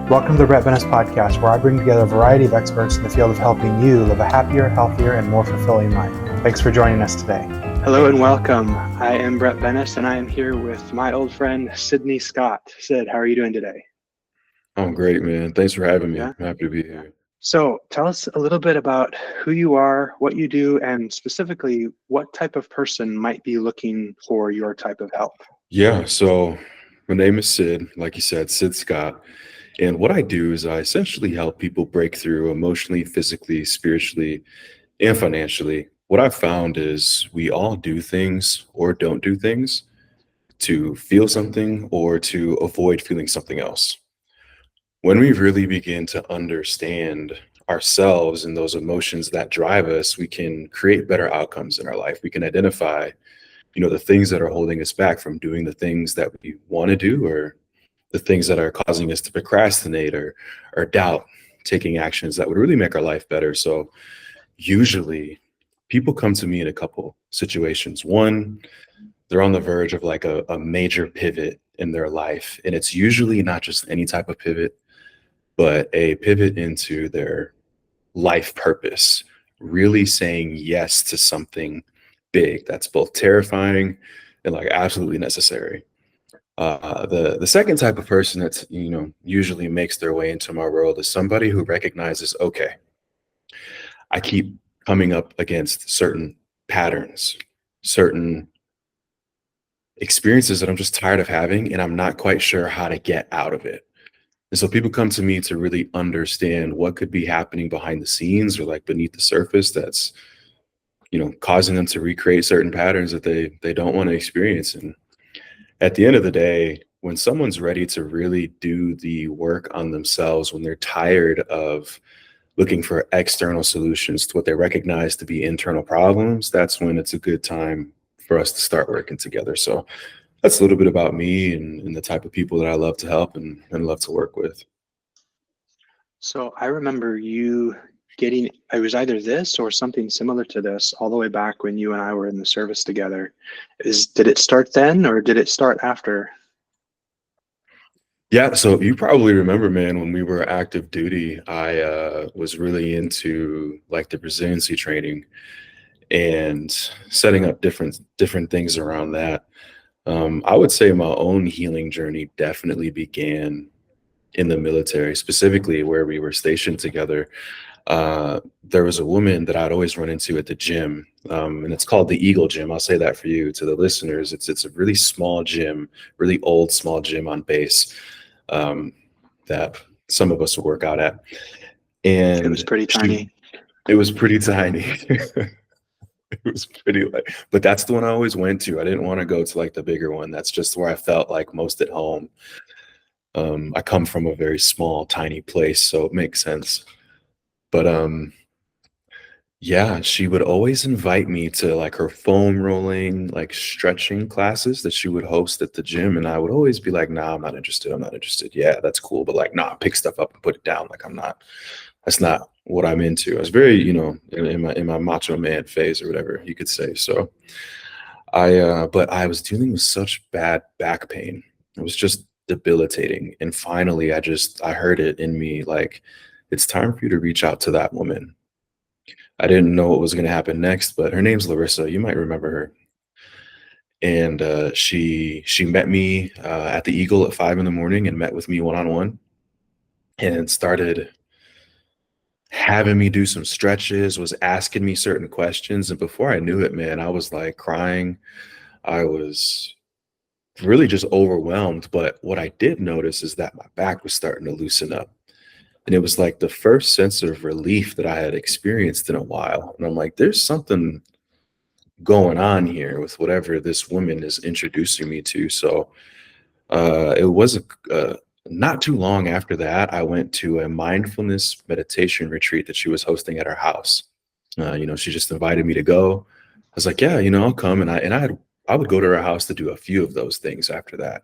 Welcome to the Brett Bennis Podcast, where I bring together a variety of experts in the field of helping you live a happier, healthier, and more fulfilling life. Thanks for joining us today. Hello and welcome. I am Brett Bennis, and I am here with my old friend, Sid Scott. Sid, how are you doing today? I'm great, man. Thanks for having me. Yeah. I'm happy to be here. So tell us a little bit about who you are, what you do, and specifically what type of person might be looking for your type of help. Yeah, so my name is Sid, like you said, Sid Scott. And what I do is I essentially help people break through emotionally, physically, spiritually, and financially. What I've found is we all do things or don't do things to feel something or to avoid feeling something else. When we really begin to understand ourselves and those emotions that drive us, we can create better outcomes in our life. We can identify the things that are holding us back from doing the things that we want to do, or the things that are causing us to procrastinate or doubt taking actions that would really make our life better. So usually people come to me in a couple situations. One, they're on the verge of like a major pivot in their life. And it's usually not just any type of pivot, but a pivot into their life purpose, really saying yes to something big that's both terrifying and like absolutely necessary. The second type of person that's usually makes their way into my world is somebody who recognizes, okay, I keep coming up against certain patterns, certain experiences that I'm just tired of having, and I'm not quite sure how to get out of it. And so people come to me to really understand what could be happening behind the scenes or like beneath the surface that's causing them to recreate certain patterns that they don't want to experience. And at the end of the day, when someone's ready to really do the work on themselves, when they're tired of looking for external solutions to what they recognize to be internal problems, that's when it's a good time for us to start working together. So that's a little bit about me and the type of people that I love to help and love to work with. So I remember you it was either this or something similar to this all the way back when you and I were in the service together. Did it start then or did it start after? Yeah, so you probably remember, man, when we were active duty, I was really into like the resiliency training and setting up different things around that. I would say my own healing journey definitely began in the military, specifically where we were stationed together. There was a woman that I'd always run into at the gym, and it's called the Eagle Gym. I'll say that for you, to the listeners. It's a really small gym, really old small gym on base, that some of us would work out at. And it was pretty tiny. It was pretty tiny. It was pretty like, but that's the one I always went to. I didn't want to go to like the bigger one. That's just where I felt like most at home. I come from a very small, tiny place, so it makes sense. But yeah, she would always invite me to like her foam rolling, like stretching classes that she would host at the gym. And I would always be like, nah, I'm not interested. I'm not interested. Yeah, that's cool. But like, nah, pick stuff up and put it down. Like that's not what I'm into. I was very, in my macho man phase or whatever you could say. So but I was dealing with such bad back pain. It was just debilitating. And finally, I heard it in me, like, it's time for you to reach out to that woman. I didn't know what was going to happen next, but her name's Larissa. You might remember her. And she met me at the Eagle at 5 a.m. and met with me one-on-one and started having me do some stretches, was asking me certain questions. And before I knew it, man, I was like crying. I was really just overwhelmed. But what I did notice is that my back was starting to loosen up. And it was like the first sense of relief that I had experienced in a while. And I'm like, there's something going on here with whatever this woman is introducing me to. So it was not too long after that, I went to a mindfulness meditation retreat that she was hosting at her house. She just invited me to go. I was like, yeah, I'll come. And I would go to her house to do a few of those things after that.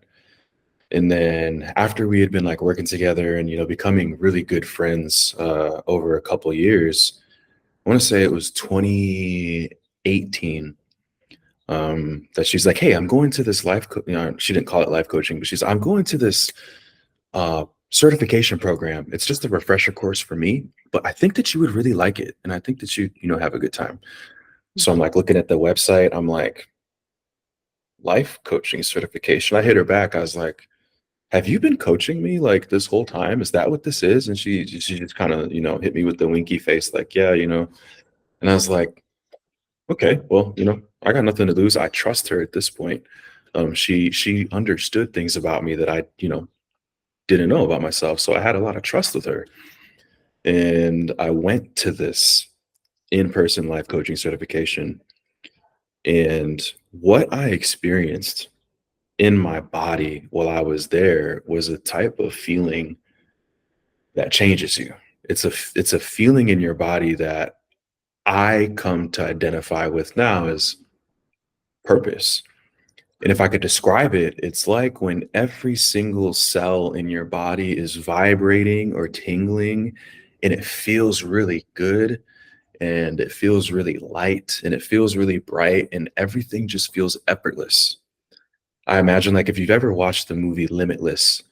And then after we had been like working together and, becoming really good friends over a couple of years, I want to say it was 2018, that she's like, hey, I'm going to this she didn't call it life coaching, but I'm going to this certification program. It's just a refresher course for me, but I think that you would really like it. And I think that you have a good time. So I'm like looking at the website. I'm like, life coaching certification. I hit her back. I was like, have you been coaching me like this whole time? Is that what this is? And she just kind of, hit me with the winky face, like, yeah, and I was like, okay, well, I got nothing to lose. I trust her at this point. She understood things about me that I, didn't know about myself. So I had a lot of trust with her. And I went to this in-person life coaching certification. And what I experienced in my body while I was there was a type of feeling that changes you. It's a feeling in your body that I come to identify with now as purpose. And if I could describe it, it's like when every single cell in your body is vibrating or tingling and it feels really good and it feels really light and it feels really bright and everything just feels effortless. I imagine like if you've ever watched the movie Limitless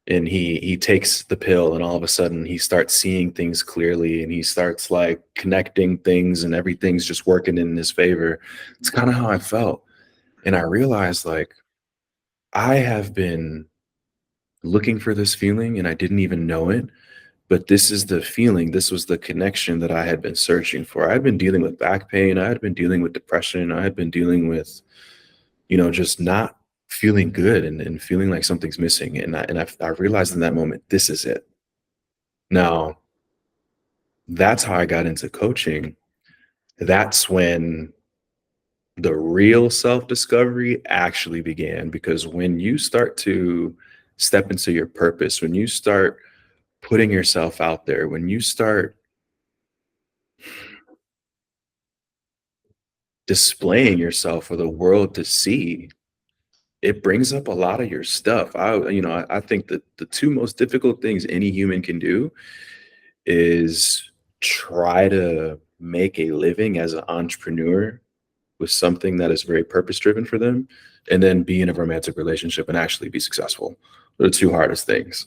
and he takes the pill and all of a sudden he starts seeing things clearly and he starts like connecting things and everything's just working in his favor. It's kind of how I felt. And I realized like I have been looking for this feeling and I didn't even know it. But this is the feeling, this was the connection that I had been searching for. I had been dealing with back pain. I had been dealing with depression. I had been dealing with, just not feeling good and feeling like something's missing. And I realized in that moment, this is it. Now, that's how I got into coaching. That's when the real self-discovery actually began, because when you start to step into your purpose, when you start putting yourself out there, when you start displaying yourself for the world to see, it brings up a lot of your stuff. I think that the two most difficult things any human can do is try to make a living as an entrepreneur with something that is very purpose driven for them, and then be in a romantic relationship and actually be successful. They're the two hardest things.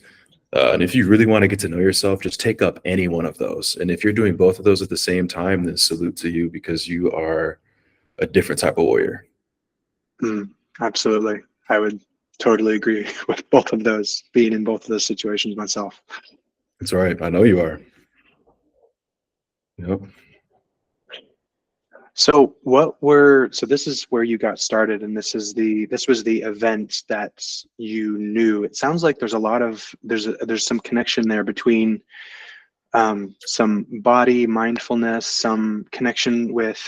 And if you really want to get to know yourself, just take up any one of those. And if you're doing both of those at the same time, then salute to you, because you are a different type of warrior. Absolutely. I would totally agree with both of those, being in both of those situations myself. That's right. I know you are. Yep. So this is where you got started, and this was the event that you knew. It sounds like there's some connection there between some body mindfulness, some connection with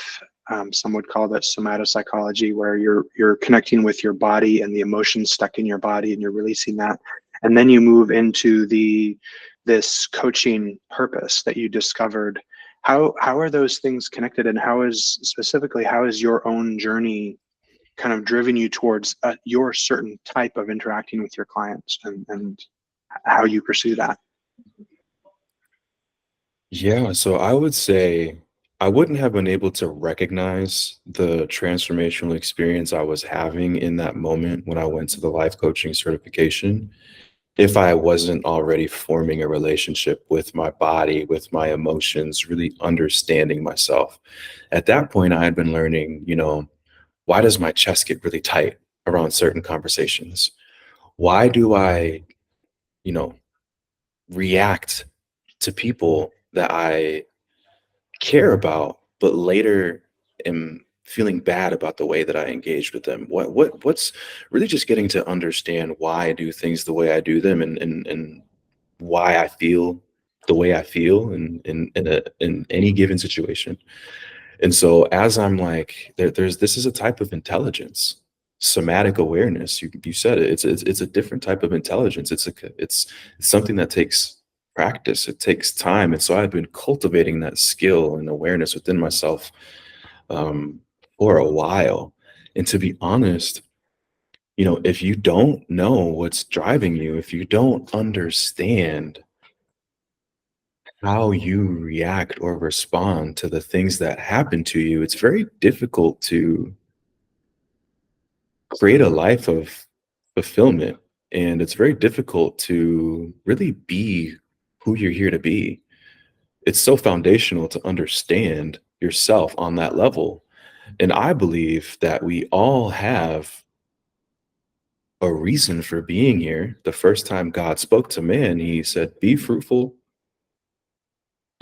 some would call that somatopsychology, where you're connecting with your body and the emotions stuck in your body, and you're releasing that, and then you move into this coaching purpose that you discovered. How are those things connected, and how is your own journey kind of driven you towards your certain type of interacting with your clients, and how you pursue that? Yeah, so I would say I wouldn't have been able to recognize the transformational experience I was having in that moment when I went to the life coaching certification if I wasn't already forming a relationship with my body, with my emotions, really understanding myself. At that point, I had been learning, why does my chest get really tight around certain conversations? Why do I, you know, react to people that I care about, but later am feeling bad about the way that I engage with them? What's really just getting to understand why I do things the way I do them, and why I feel the way I feel in any given situation. And so as I'm like, this is a type of intelligence, somatic awareness. You said it. It's a different type of intelligence. It's something that takes practice. It takes time. And so I've been cultivating that skill and awareness within myself um, for a while. And to be honest, if you don't know what's driving you, if you don't understand how you react or respond to the things that happen to you, it's very difficult to create a life of fulfillment And it's very difficult to really be who you're here to be. It's so foundational to understand yourself on that level. And I believe that we all have a reason for being here. The first time God spoke to man, he said, be fruitful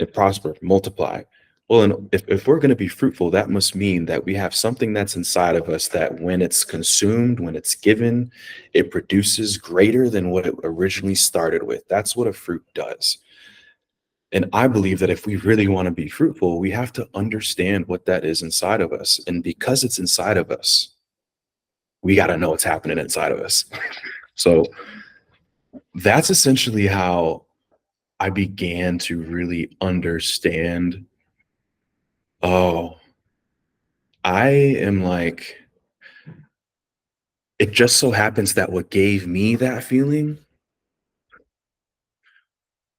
and prosper, multiply. Well, and if we're going to be fruitful, that must mean that we have something that's inside of us that when it's consumed, when it's given, it produces greater than what it originally started with. That's what a fruit does. And I believe that if we really want to be fruitful, we have to understand what that is inside of us. And because it's inside of us, we got to know what's happening inside of us. So that's essentially how I began to really understand, oh, I am like, it just so happens that what gave me that feeling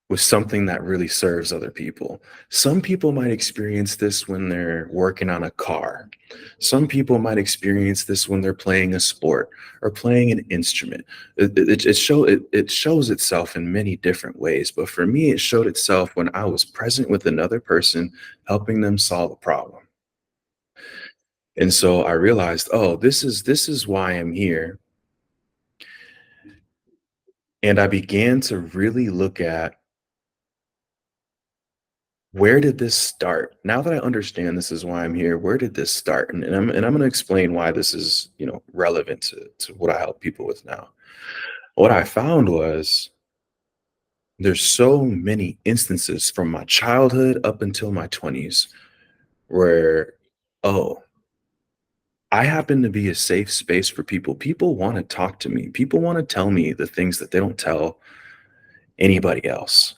was something that really serves other people. Some people might experience this when they're working on a car. Some people might experience this when they're playing a sport or playing an instrument. It shows itself in many different ways. But for me, it showed itself when I was present with another person, helping them solve a problem. And so I realized, oh, this is why I'm here. And I began to really look at, where did this start? Now that I understand this is why I'm here, where did this start? And I'm going to explain why this is, relevant to what I help people with now. What I found was there's so many instances from my childhood up until my 20s where, oh, I happen to be a safe space for people. People want to talk to me. People want to tell me the things that they don't tell anybody else.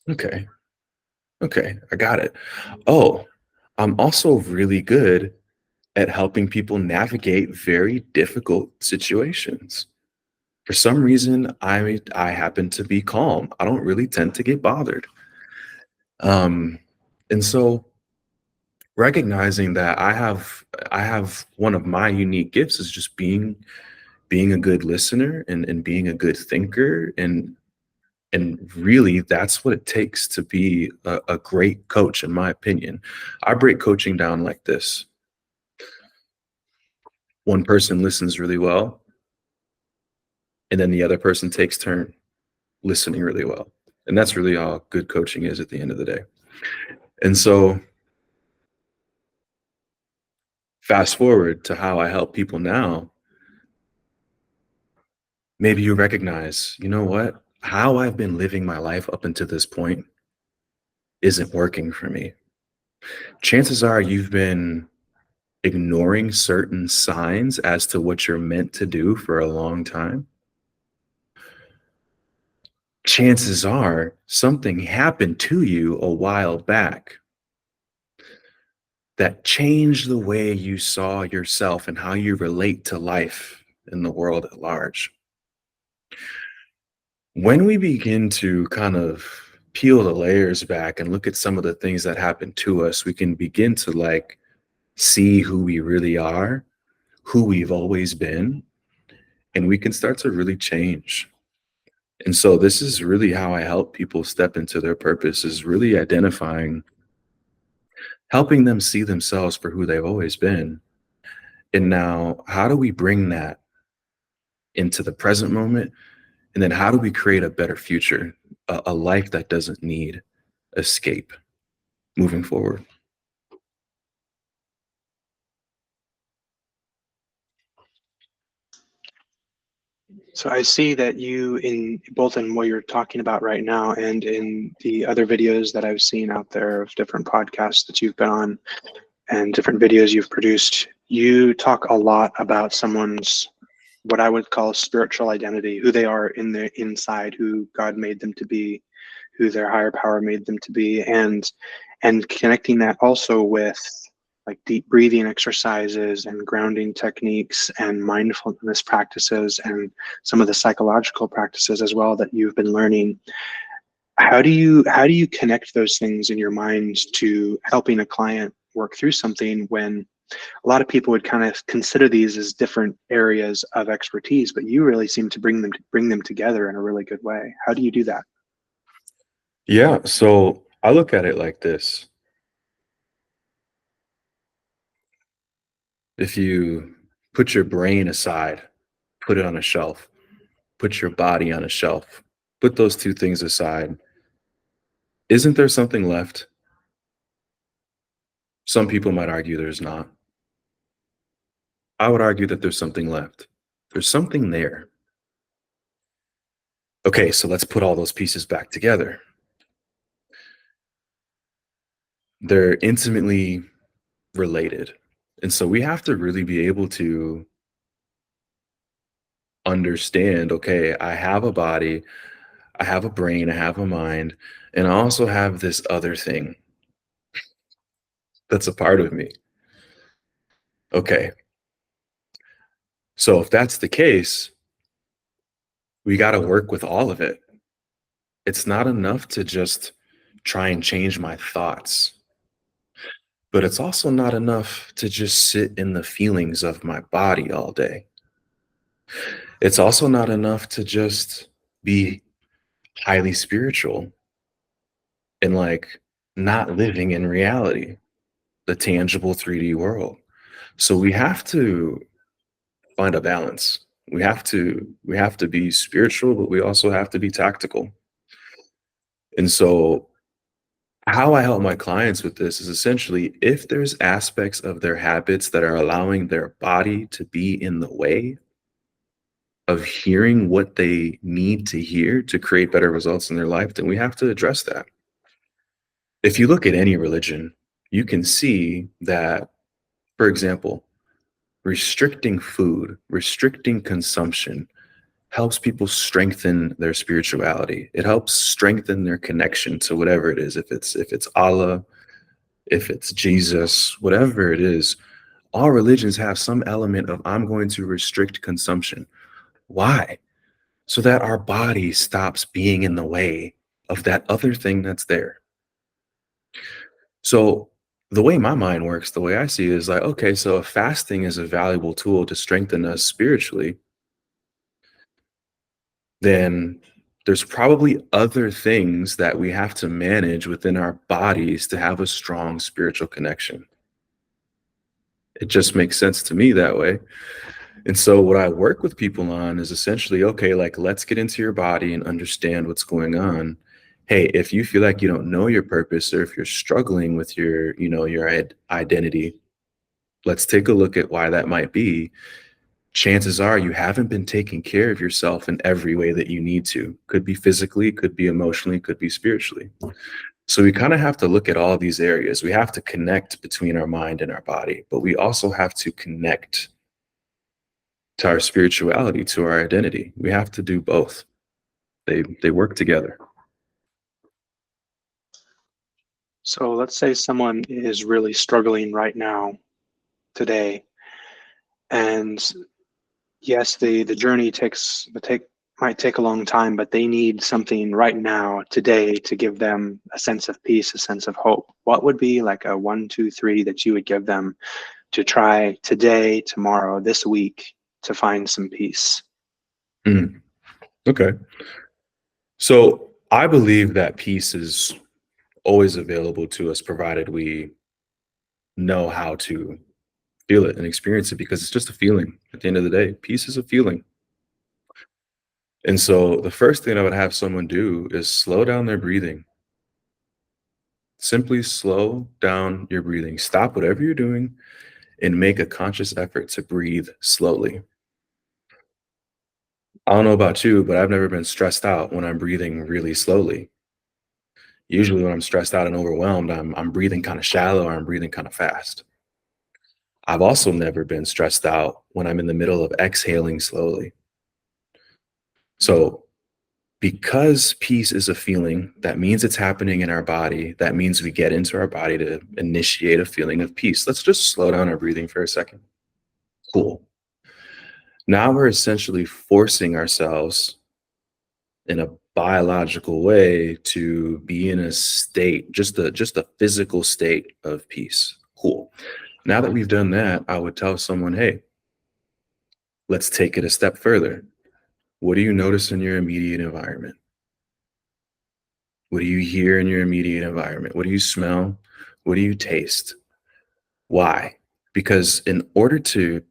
Okay. Okay. I got it. Oh, I'm also really good at helping people navigate very difficult situations. For some reason, I happen to be calm. I don't really tend to get bothered. Um, and so recognizing that I have one of my unique gifts is just being a good listener and being a good thinker, and really that's what it takes to be a great coach, in my opinion. I break coaching down like this. One person listens really well, and then the other person takes turn listening really well. And that's really all good coaching is at the end of the day. And so fast forward to how I help people now, maybe you recognize, you know what? How I've been living my life up until this point isn't working for me. Chances are you've been ignoring certain signs as to what you're meant to do for a long time. Chances are something happened to you a while back that changed the way you saw yourself and how you relate to life in the world at large. When we begin to kind of peel the layers back and look at some of the things that happened to us, we can begin to like see who we really are, who we've always been, and we can start to really change. And so this is really how I help people step into their purpose, is really identifying, helping them see themselves for who they've always been. And now, how do we bring that into the present moment? And then how do we create a better future, a life that doesn't need escape moving forward? So I see that you, in both in what you're talking about right now and in the other videos that I've seen out there of different podcasts that you've been on and different videos you've produced, you talk a lot about someone's, what I would call, spiritual identity, who they are in the inside, who God made them to be, who their higher power made them to be, and connecting that also with like deep breathing exercises and grounding techniques and mindfulness practices and some of the psychological practices as well that you've been learning. How do you connect those things in your mind to helping a client work through something when A lot of people would kind of consider these as different areas of expertise, but you really seem to bring them together in a really good way. How do you do that? Yeah, so I look at it like this. If you put your brain aside, put it on a shelf, put your body on a shelf, put those two things aside, isn't there something left? Some people might argue there's not. I would argue that there's something left. There's something there. Okay, so let's put all those pieces back together. They're intimately related. And so we have to really be able to understand, okay, I have a body, I have a brain, I have a mind, and I also have this other thing that's a part of me. Okay, so if that's the case, we got to work with all of it. It's not enough to just try and change my thoughts, but it's also not enough to just sit in the feelings of my body all day. It's also not enough to just be highly spiritual and like not living in reality, the tangible 3D world. So we have to find a balance. We have to be spiritual, but we also have to be tactical. And so how I help my clients with this is essentially if there's aspects of their habits that are allowing their body to be in the way of hearing what they need to hear to create better results in their life, then we have to address that. If you look at any religion, you can see that, for example, restricting food, restricting consumption helps people strengthen their spirituality. It helps strengthen their connection to whatever it is. If it's Allah, if it's Jesus, whatever it is, all religions have some element of I'm going to restrict consumption. Why? So that our body stops being in the way of that other thing that's there. So the way my mind works, the way I see it is like, okay, so if fasting is a valuable tool to strengthen us spiritually, then there's probably other things that we have to manage within our bodies to have a strong spiritual connection. It just makes sense to me that way. And so what I work with people on is essentially, okay, like let's get into your body and understand what's going on. Hey, if you feel like you don't know your purpose or if you're struggling with your identity, let's take a look at why that might be. Chances are you haven't been taking care of yourself in every way that you need to. Could be physically, could be emotionally, could be spiritually. So we kind of have to look at all these areas. We have to connect between our mind and our body, but we also have to connect to our spirituality, to our identity. We have to do both. They work together. So let's say someone is really struggling right now, today, and yes, the journey might take a long time, but they need something right now, today, to give them a sense of peace, a sense of hope. What would be like a 1, 2, 3 that you would give them to try today, tomorrow, this week to find some peace? Mm, okay. So I believe that peace is always available to us provided we know how to feel it and experience it because it's just a feeling at the end of the day. Peace is a feeling. And so the first thing I would have someone do is slow down their breathing. Simply slow down your breathing. Stop whatever you're doing and make a conscious effort to breathe slowly. I don't know about you, but I've never been stressed out when I'm breathing really slowly. Usually when I'm stressed out and overwhelmed, I'm breathing kind of shallow or I'm breathing kind of fast. I've also never been stressed out when I'm in the middle of exhaling slowly. So because peace is a feeling, that means it's happening in our body. That means we get into our body to initiate a feeling of peace. Let's just slow down our breathing for a second. Cool. Now we're essentially forcing ourselves in a biological way to be in a state, just a physical state of peace. Cool. Now that we've done that, I would tell someone, hey, let's take it a step further. What do you notice in your immediate environment? What do you hear in your immediate environment? What do you smell? What do you taste? Why? Because in order to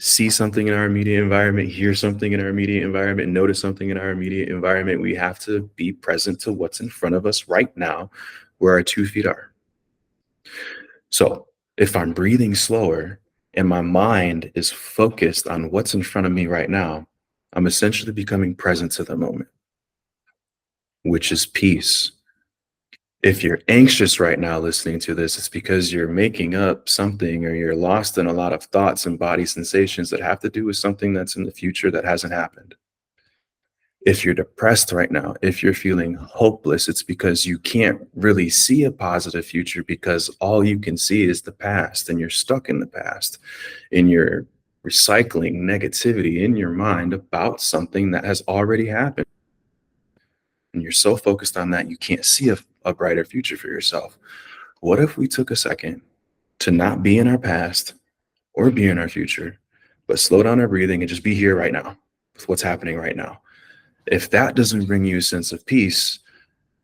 see something in our immediate environment, hear something in our immediate environment, notice something in our immediate environment, we have to be present to what's in front of us right now, where our 2 feet are. So if I'm breathing slower and my mind is focused on what's in front of me right now, I'm essentially becoming present to the moment, which is peace. If you're anxious right now listening to this, it's because you're making up something or you're lost in a lot of thoughts and body sensations that have to do with something that's in the future that hasn't happened. If you're depressed right now, if you're feeling hopeless, it's because you can't really see a positive future because all you can see is the past and you're stuck in the past and you're recycling negativity in your mind about something that has already happened. And you're so focused on that, you can't see a brighter future for yourself. What if we took a second to not be in our past or be in our future, but slow down our breathing and just be here right now with what's happening right now? If that doesn't bring you a sense of peace,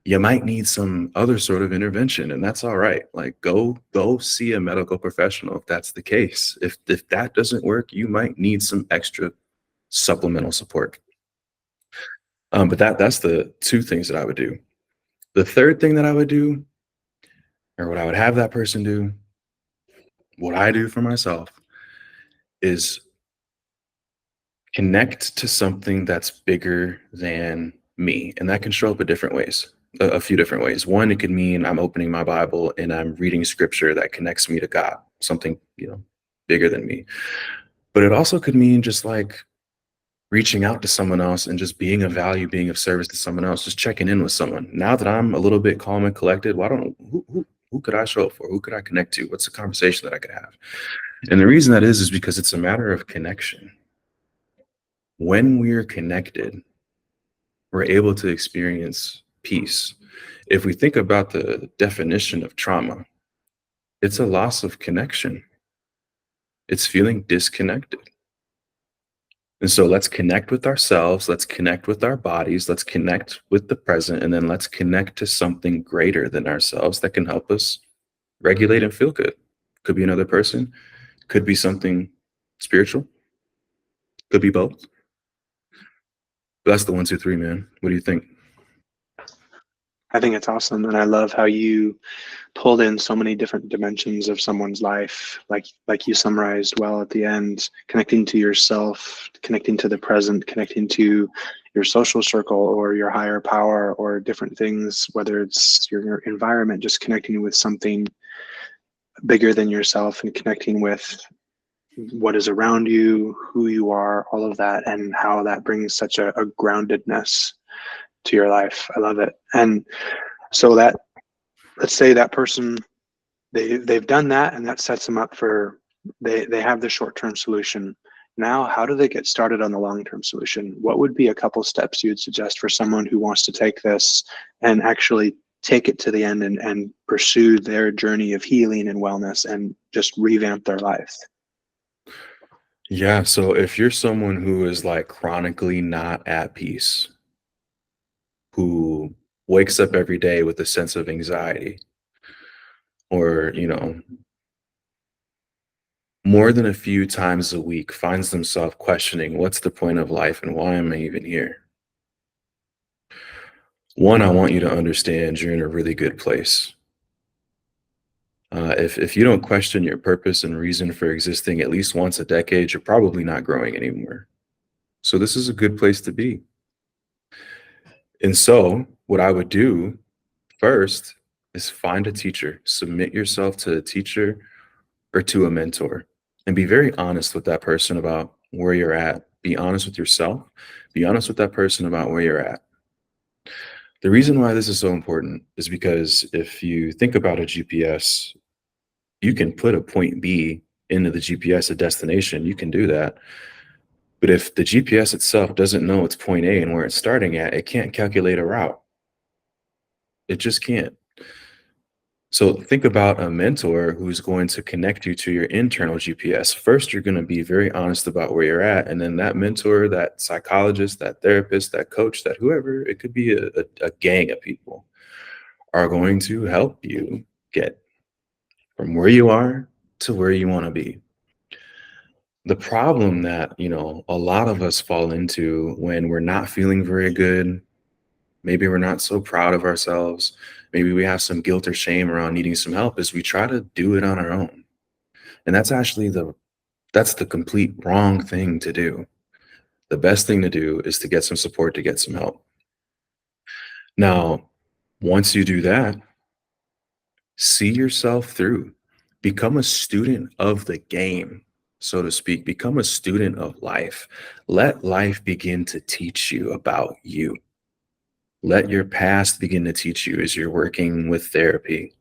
you might need some other sort of intervention, and that's all right. Like go see a medical professional if that's the case. If that doesn't work, you might need some extra supplemental support. But that's the 2 things that I would do. The third thing that I would do, or what I would have that person do, what I do for myself, is connect to something that's bigger than me. And that can show up in different ways, a few different ways. One, it could mean I'm opening my Bible and I'm reading scripture that connects me to God, something, bigger than me. But it also could mean just like reaching out to someone else and just being of value, being of service to someone else, just checking in with someone. Now that I'm a little bit calm and collected, well, I don't know who could I show up for? Who could I connect to? What's the conversation that I could have? And the reason that is because it's a matter of connection. When we're connected, we're able to experience peace. If we think about the definition of trauma, it's a loss of connection. It's feeling disconnected. And so let's connect with ourselves, let's connect with our bodies, let's connect with the present, and then let's connect to something greater than ourselves that can help us regulate and feel good. Could be another person, could be something spiritual, could be both. But that's the 1, 2, 3, man. What do you think? I think it's awesome. And I love how you pulled in so many different dimensions of someone's life, like you summarized well at the end, connecting to yourself, connecting to the present, connecting to your social circle or your higher power or different things, whether it's your environment, just connecting with something bigger than yourself and connecting with what is around you, who you are, all of that, and how that brings such a groundedness to your life. I love it. And so that, let's say that person, they've done that and that sets them up for, they have the short-term solution. Now, how do they get started on the long-term solution? What would be a couple steps you'd suggest for someone who wants to take this and actually take it to the end and pursue their journey of healing and wellness and just revamp their life? Yeah, so if you're someone who is like chronically not at peace, who wakes up every day with a sense of anxiety, or, more than a few times a week finds themselves questioning what's the point of life and why am I even here? One, I want you to understand you're in a really good place. If you don't question your purpose and reason for existing at least once a decade, you're probably not growing anymore. So this is a good place to be. And so what I would do first is find a teacher, submit yourself to a teacher or to a mentor, and be very honest with that person about where you're at. Be honest with yourself. Be honest with that person about where you're at. The reason why this is so important is because if you think about a GPS, you can put a point B into the GPS, a destination, you can do that. But if the GPS itself doesn't know its point A and where it's starting at, it can't calculate a route. It just can't. So think about a mentor who's going to connect you to your internal GPS. First, you're going to be very honest about where you're at. And then that mentor, that psychologist, that therapist, that coach, that whoever, it could be a gang of people, are going to help you get from where you are to where you want to be. The problem that, a lot of us fall into when we're not feeling very good, maybe we're not so proud of ourselves, maybe we have some guilt or shame around needing some help, is we try to do it on our own. And that's the complete wrong thing to do. The best thing to do is to get some support, to get some help. Now, once you do that, see yourself through. Become a student of the game, so to speak. Become a student of life. Let life begin to teach you about you. Let your past begin to teach you as you're working with therapy.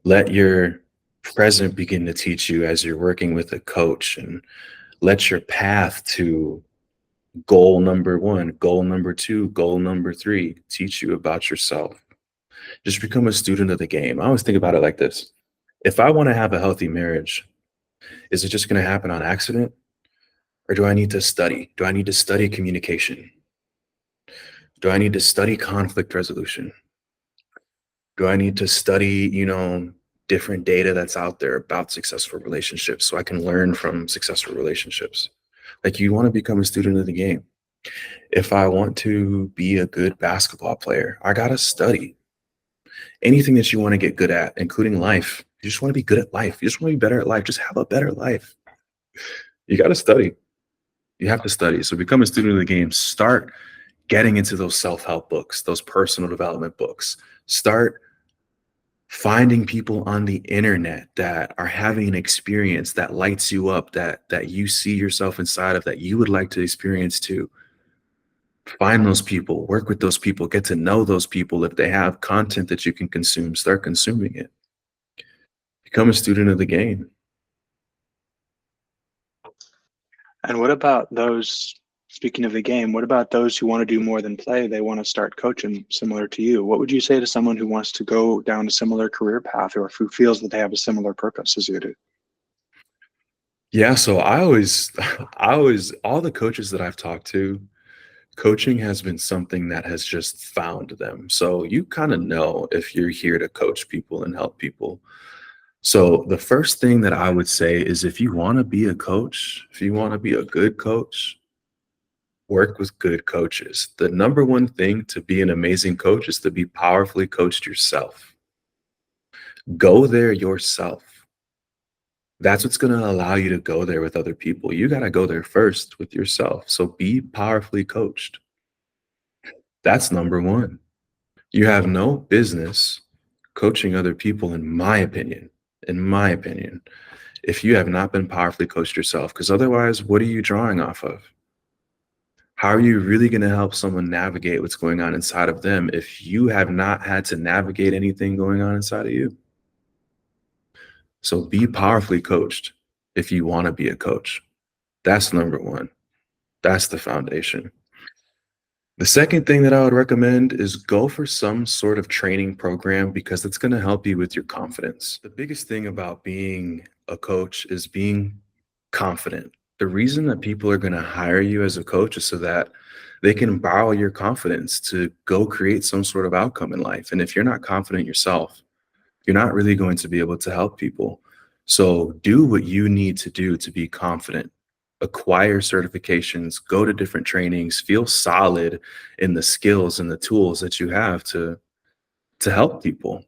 Let your present begin to teach you as you're working with a coach, and let your path to goal number one, goal number two, goal number three teach you about yourself. Just become a student of the game. I always think about it like this. If I want to have a healthy marriage, is it just going to happen on accident? Or do I need to study? Do I need to study communication? Do I need to study conflict resolution? Do I need to study, different data that's out there about successful relationships so I can learn from successful relationships? Like, you want to become a student of the game. If I want to be a good basketball player, I got to study. Anything that you want to get good at, including life. You just want to be good at life. You just want to be better at life. Just have a better life. You got to study. You have to study. So become a student of the game. Start getting into those self-help books, those personal development books. Start finding people on the internet that are having an experience that lights you up, that you see yourself inside of, that you would like to experience too. Find those people, work with those people, get to know those people. If they have content that you can consume, start consuming it. Become a student of the game. And what about those, speaking of the game, what about those who want to do more than play? They want to start coaching similar to you. What would you say to someone who wants to go down a similar career path or who feels that they have a similar purpose as you do? Yeah, so I always, all the coaches that I've talked to, coaching has been something that has just found them. So you kind of know if you're here to coach people and help people. So the first thing that I would say is, if you want to be a coach, if you want to be a good coach, work with good coaches. The number one thing to be an amazing coach is to be powerfully coached yourself. Go there yourself. That's what's going to allow you to go there with other people. You got to go there first with yourself. So be powerfully coached. That's number one. You have no business coaching other people, in my opinion, if you have not been powerfully coached yourself, because otherwise, what are you drawing off of? How are you really going to help someone navigate what's going on inside of them if you have not had to navigate anything going on inside of you? So be powerfully coached if you want to be a coach. That's number one. That's the foundation. The second thing that I would recommend is go for some sort of training program, because it's going to help you with your confidence. The biggest thing about being a coach is being confident. The reason that people are going to hire you as a coach is so that they can borrow your confidence to go create some sort of outcome in life. And if you're not confident yourself, you're not really going to be able to help people. So do what you need to do to be confident. Acquire certifications, go to different trainings, feel solid in the skills and the tools that you have to help people.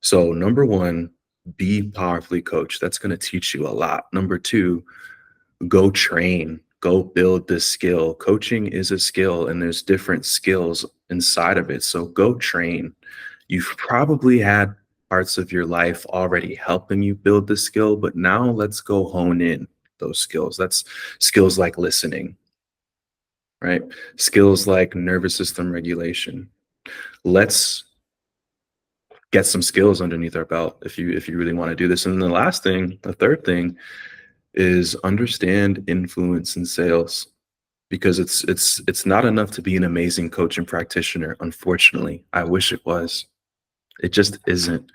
So number one, be powerfully coached. That's going to teach you a lot. Number two, go train, go build this skill. Coaching is a skill, and there's different skills inside of it. So go train. You've probably had parts of your life already helping you build the skill, but now let's go hone in those skills. That's skills like listening, right? Skills like nervous system regulation. Let's get some skills underneath our belt if you really want to do this. And the last thing, the third thing, is understand influence in sales, because it's not enough to be an amazing coach and practitioner. Unfortunately, I wish it was. It just isn't.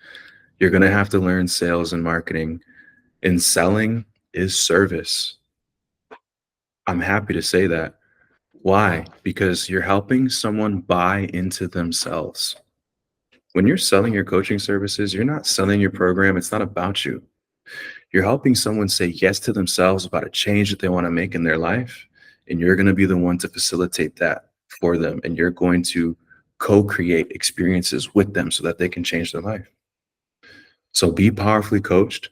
You're going to have to learn sales and marketing, and selling is service. I'm happy to say that. Why? Because you're helping someone buy into themselves. When you're selling your coaching services, you're not selling your program. It's not about you. You're helping someone say yes to themselves about a change that they want to make in their life. And you're going to be the one to facilitate that for them. And you're going to co-create experiences with them so that they can change their life. So be powerfully coached,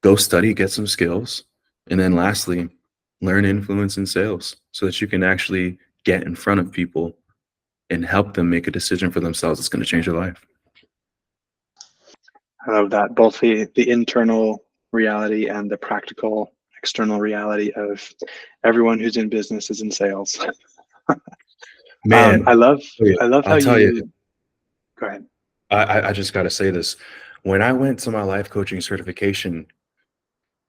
go study, get some skills. And then lastly, learn influence in sales so that you can actually get in front of people and help them make a decision for themselves that's going to change their life. I love that, both the internal reality and the practical external reality of everyone who's in business is in sales. Man, I love how I'll tell you, go ahead. I just got to say this. When I went to my life coaching certification,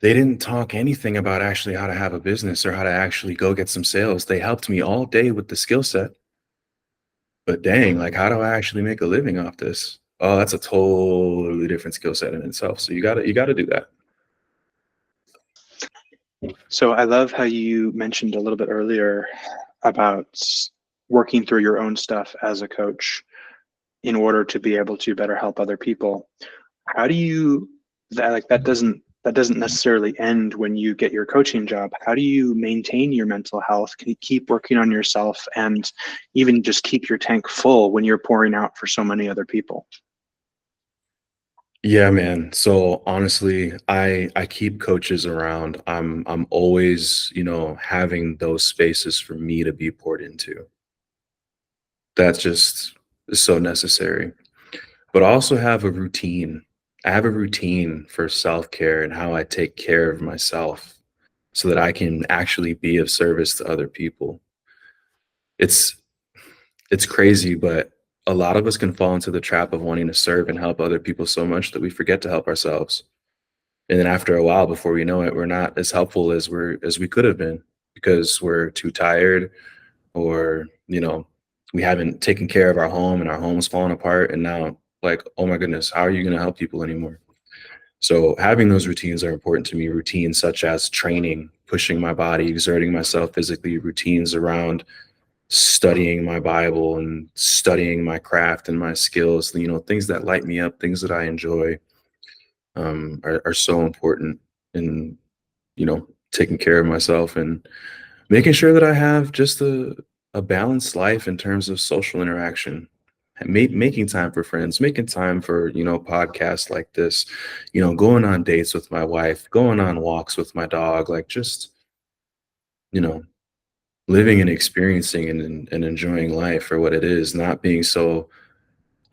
they didn't talk anything about actually how to have a business or how to actually go get some sales. They helped me all day with the skill set. But dang, like, how do I actually make a living off this? Oh, that's a totally different skill set in itself. So you gotta do that. So I love how you mentioned a little bit earlier about working through your own stuff as a coach in order to be able to better help other people. How do you that doesn't necessarily end when you get your coaching job? How do you maintain your mental health? Can you keep working on yourself and even just keep your tank full when you're pouring out for so many other people? Yeah, man. So honestly, I keep coaches around. I'm always, having those spaces for me to be poured into. That's just so necessary. But I also have a routine. I have a routine for self-care and how I take care of myself so that I can actually be of service to other people. It's it's crazy, but a lot of us can fall into the trap of wanting to serve and help other people so much that we forget to help ourselves. And then after a while, before we know it, we're not as helpful as we could have been because we're too tired, or we haven't taken care of our home and our home's falling apart. And now, like, oh my goodness, how are you going to help people anymore? So having those routines are important to me. Routines such as training, pushing my body, exerting myself physically, routines around studying my Bible and studying my craft and my skills, things that light me up, things that I enjoy, are so important in, taking care of myself and making sure that I have just a balanced life in terms of social interaction, making time for friends, making time for, podcasts like this, going on dates with my wife, going on walks with my dog, like just, you know, living and experiencing and enjoying life for what it is, not being so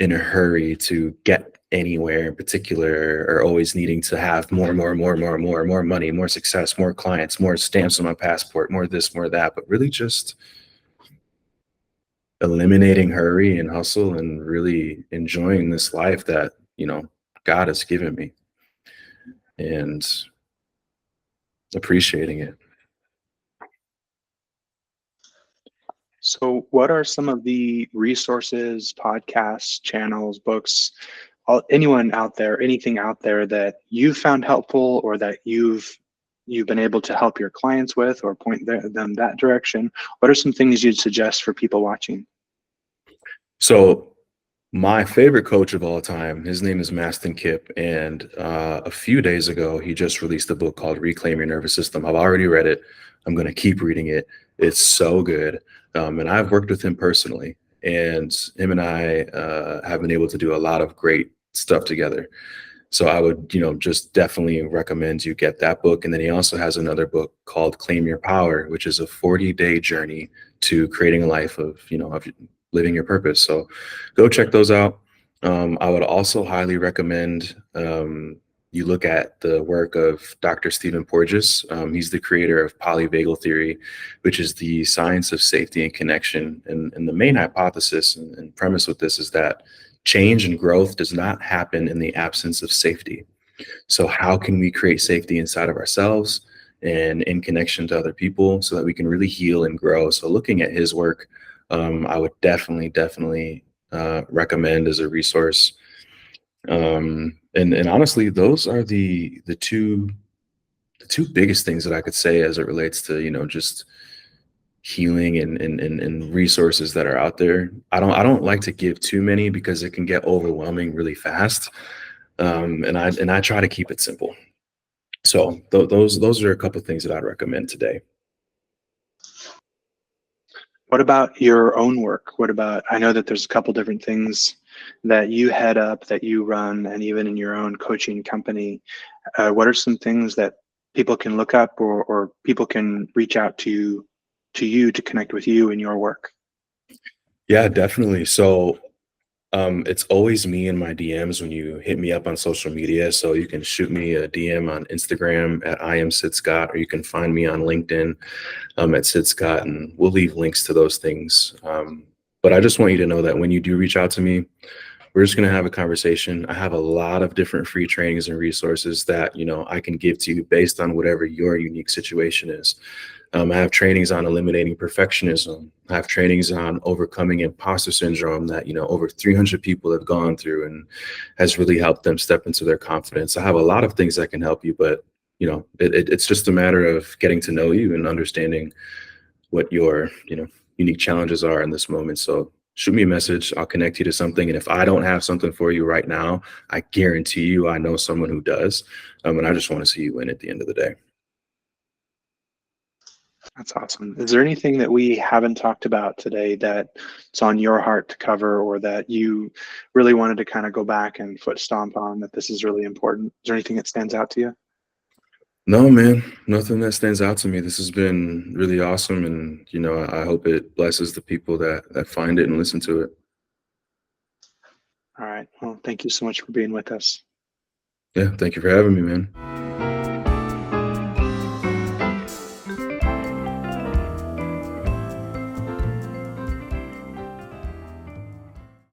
in a hurry to get anywhere in particular, or always needing to have more money, more success, more clients, more stamps on my passport, more this, more that, but really just eliminating hurry and hustle and really enjoying this life that, God has given me, and appreciating it. So what are some of the resources, podcasts, channels, books, anyone out there, anything out there that you've found helpful or that you've been able to help your clients with or point them that direction? What are some things you'd suggest for people watching? So my favorite coach of all time, his name is Mastin Kipp, and a few days ago, he just released a book called Reclaim Your Nervous System. I've already read it. I'm going to keep reading it. It's so good. And I've worked with him personally, and him and I have been able to do a lot of great stuff together. So I would, just definitely recommend you get that book. And then he also has another book called Claim Your Power, which is a 40-day journey to creating a life of, of living your purpose. So go check those out. I would also highly recommend you look at the work of Dr. Stephen Porges. He's the creator of polyvagal theory, which is the science of safety and connection. And the main hypothesis and premise with this is that change and growth does not happen in the absence of safety. So how can we create safety inside of ourselves and in connection to other people so that we can really heal and grow? So looking at his work, I would definitely recommend as a resource. And honestly, those are the two biggest things that I could say as it relates to, just healing and resources that are out there. I don't like to give too many because it can get overwhelming really fast. And I try to keep it simple. So those are a couple of things that I'd recommend today. What about your own work? What about, I know that there's a couple different things that you head up, that you run, and even in your own coaching company. What are some things that people can look up, or people can reach out to you to connect with you in your work? Yeah, definitely. So it's always me in my DMs when you hit me up on social media. So you can shoot me a DM on Instagram at I am Sid Scott, or you can find me on LinkedIn at Sid Scott, and we'll leave links to those things. But I just want you to know that when you do reach out to me, we're just going to have a conversation. I have a lot of different free trainings and resources that, I can give to you based on whatever your unique situation is. I have trainings on eliminating perfectionism. I have trainings on overcoming imposter syndrome that, over 300 people have gone through and has really helped them step into their confidence. I have a lot of things that can help you, but, it's just a matter of getting to know you and understanding what your, unique challenges are in this moment. So shoot me a message. I'll connect you to something. And if I don't have something for you right now, I guarantee you I know someone who does. And I just want to see you win at the end of the day. That's awesome. Is there anything that we haven't talked about today that's on your heart to cover, or that you really wanted to kind of go back and foot stomp on, that this is really important? Is there anything that stands out to you? No, man, nothing that stands out to me. This has been really awesome. And, I hope it blesses the people that find it and listen to it. All right. Well, thank you so much for being with us. Yeah. Thank you for having me, man.